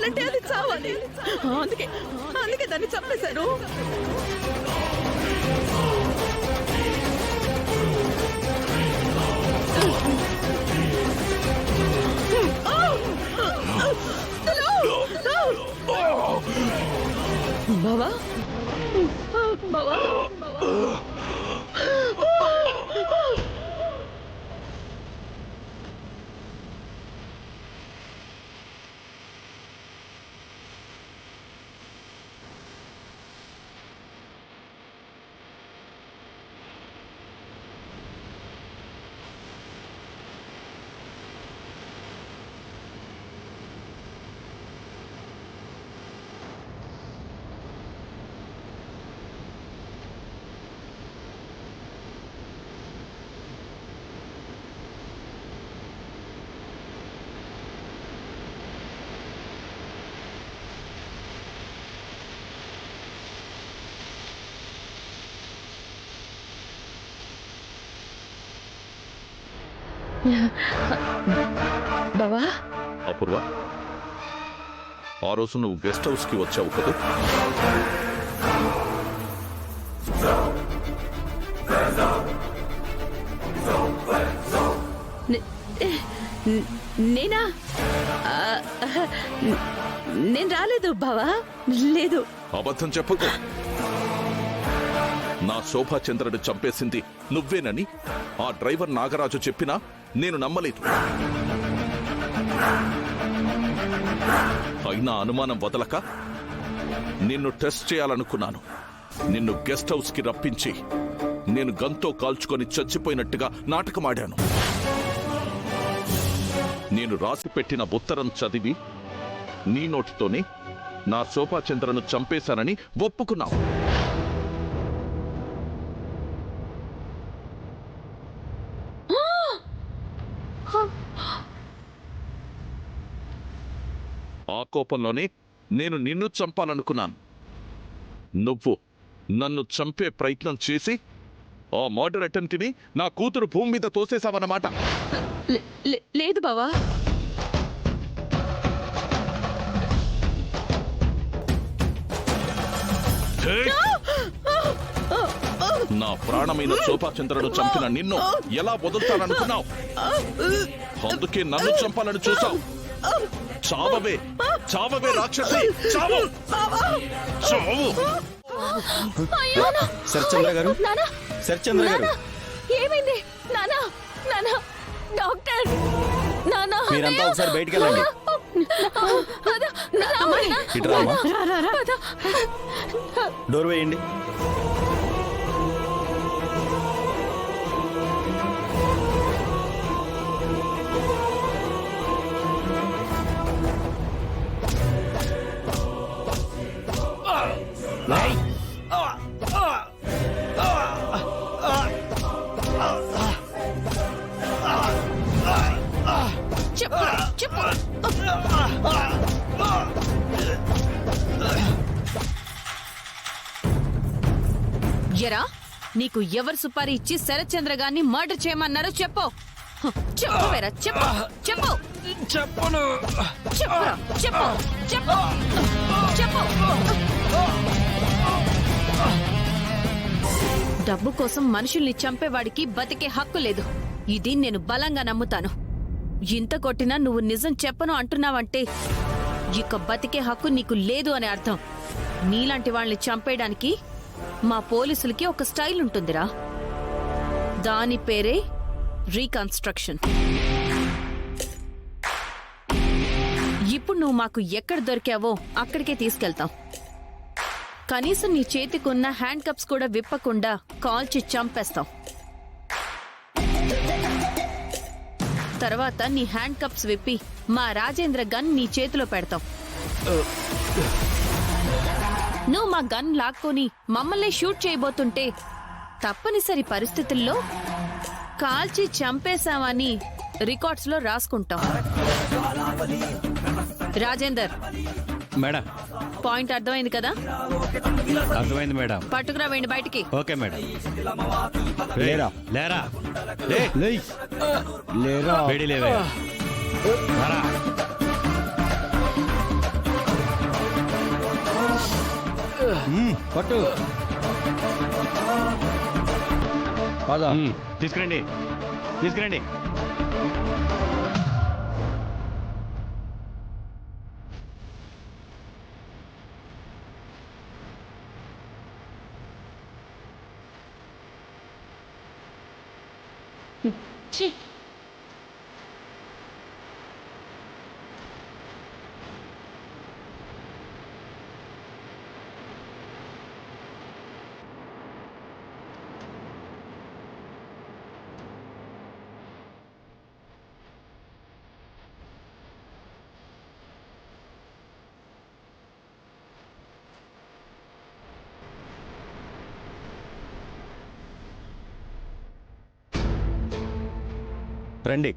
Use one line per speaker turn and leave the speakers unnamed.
చావాలంటే అది చావాలి. అందుకే అందుకే దాన్ని చంపేశారు. బావా బావా బావా
అపూర్వ, ఆ రోజు నువ్వు గెస్ట్ హౌస్ కి వచ్చావు కదా?
నేనా? నేను రాలేదు బావా, లేదు.
అబద్ధం చెప్పకు. నా శోభాచంద్రను చంపేసింది నువ్వేనని ఆ డ్రైవర్ నాగరాజు చెప్పినా నేను నమ్మలేదు. అయినా అనుమానం వదలక నిన్ను టెస్ట్ చేయాలనుకున్నాను. నిన్ను గెస్ట్ హౌస్ కి రప్పించి నేను గన్తో కాల్చుకొని చచ్చిపోయినట్టుగా నాటకమాడాను. నేను రాసి పెట్టిన ఉత్తరం చదివి నీ నోటితోనే నా శోభాచంద్రను చంపేశానని ఒప్పుకున్నావు. ఆ కోపంలోనే నేను నిన్ను చంపాలనుకున్నాను. నువ్వు నన్ను చంపే ప్రయత్నం చేసి ఆ మర్డర్ అటెంప్ట్ని నా కూతురు భూమి మీద తోసేశావన్నమాట.
లేదు బావా.
నా ప్రాణమైన శోభాచంద్రను చంపిన నిన్ను ఎలా వదులుతాననుకున్నావు? అందుకే నన్ను చంపాలని చూసావు. చావవే, చావవే రాక్షసి, చావు, చావు.
సర్చంద్ర గారు, సర్చంద్ర గారు,
ఏమైంది? నానా, నానా, డాక్టర్, నానా,
మీరంతా ఒకసారి బయటికి వెళ్ళండి. డోర్ వేయండి.
ఎరా, నీకు ఎవరు సుపారీ ఇచ్చి శరత్చంద్ర గారిని మర్డర్ చేయమన్నారో చెప్పు. చెప్పు వేరా, చెప్పు, చెప్పు,
చెప్పను.
చెప్పురా, చెప్పు, చెప్పు, చెప్పు. డబ్బు కోసం మనుషుల్ని చంపేవాడికి బతికే హక్కు లేదు. ఇది నేను బలంగా నమ్ముతాను. ఇంత కొట్టినా నువ్వు నిజం చెప్పను అంటున్నావంటే ఇక బతికే హక్కు నీకు లేదు అని అర్థం. నీలాంటి వాళ్ళని చంపేయడానికి మా పోలీసులకి ఒక స్టైల్ ఉంటుందిరా. దాని పేరే రీకన్స్ట్రక్షన్. ఇప్పుడు నువ్వు మాకు ఎక్కడ దొరికావో అక్కడికే తీసుకెళ్తాం. కనీసం నీ చేతికున్న హ్యాండ్ కప్స్ కూడా విప్పకుండా కాల్చి చంపేస్తాం. తర్వాత నీ హ్యాండ్ కప్స్ విప్పి మా రాజేంద్ర గన్ నీ చేతిలో పెడతాం. నువ్వు మా గన్ లాక్కొని మమ్మల్ని షూట్ చేయబోతుంటే తప్పనిసరి పరిస్థితుల్లో కాల్చి చంపేశామని రికార్డ్స్ లో రాసుకుంటాం. రాజేందర్
మేడం,
పాయింట్ అర్థమైంది కదా?
అర్థమైంది మేడం.
పట్టుకురా, వేయండి బయటికి.
Okay madam.
లేరా
లేరా,
లేరా,
వేడి లేవే.
కొట్టు పద
తీసుకురండి తీసుకురండి. రండి.